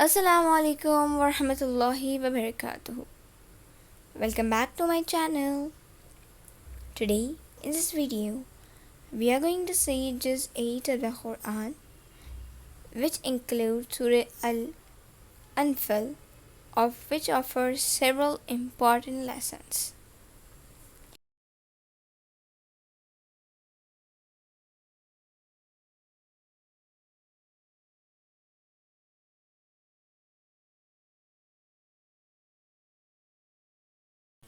Assalamu alaikum wa rahmatullahi wa barakatuhu. Welcome back to my channel. Today in this video we are going to see Juz 8 of the Quran, which includes Surah Al-Anfal, of which offers several important lessons.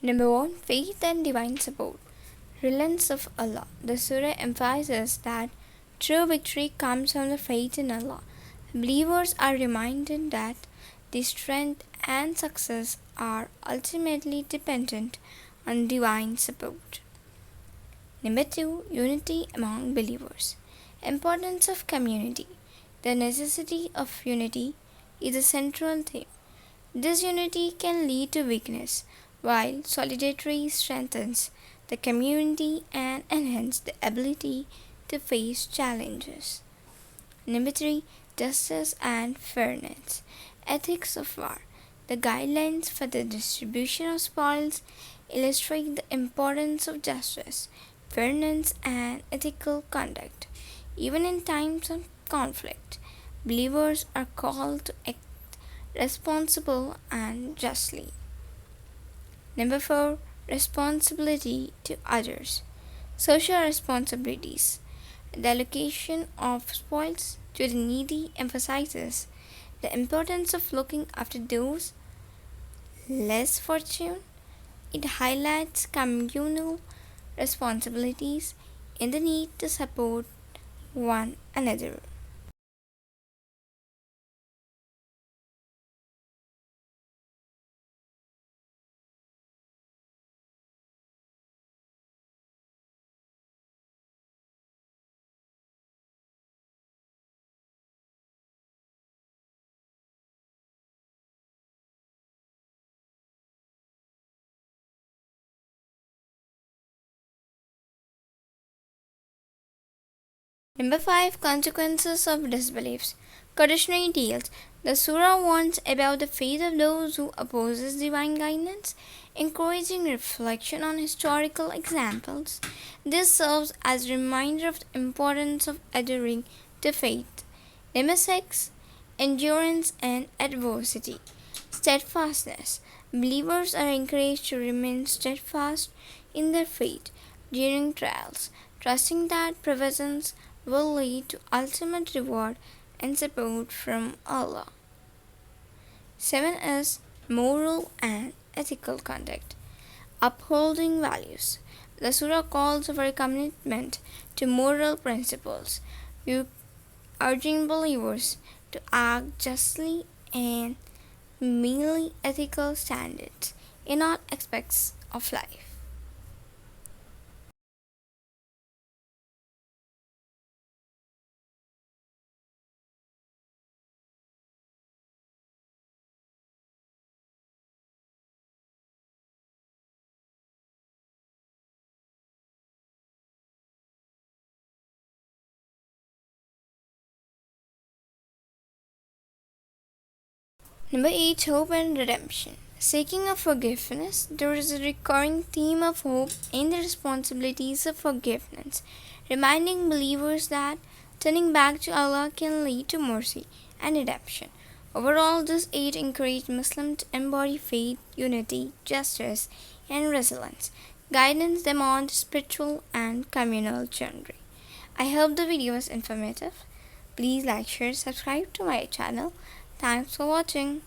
Number 1. Faith and Divine Support. Reliance of Allah. The surah emphasizes that true victory comes from the faith in Allah. Believers are reminded that their strength and success are ultimately dependent on divine support. Number 2. Unity among believers. Importance of community. The necessity of unity is a central theme. This unity can lead to weakness, while solidarity strengthens the community and enhances the ability to face challenges. Number 3. Justice and fairness. Ethics of war. The guidelines for the distribution of spoils illustrate the importance of justice, fairness, and ethical conduct. Even in times of conflict, believers are called to act responsible and justly. Number 4. Responsibility to others. Social responsibilities. The allocation of spoils to the needy emphasizes the importance of looking after those less fortunate. It highlights communal responsibilities and the need to support one another. Number 5. Consequences of disbeliefs. Cautionary tales. The surah warns about the fate of those who opposes divine guidance, encouraging reflection on historical examples. This serves as a reminder of the importance of adhering to faith. Number 6. Endurance and adversity. Steadfastness. Believers are encouraged to remain steadfast in their faith during trials, trusting that provisions will lead to ultimate reward and support from Allah. 7 is moral and ethical conduct. Upholding values. The surah calls for a commitment to moral principles, urging believers to act justly and merely ethical standards in all aspects of life. Number 8. Hope and redemption. Seeking of forgiveness. There is a recurring theme of hope and the responsibilities of forgiveness, reminding believers that turning back to Allah can lead to mercy and redemption. Overall, this aid encouraged Muslims to embody faith, unity, justice, and resilience, guidance them on spiritual and communal journey. I hope the video was informative. Please like, share, subscribe to my channel. Thanks for watching.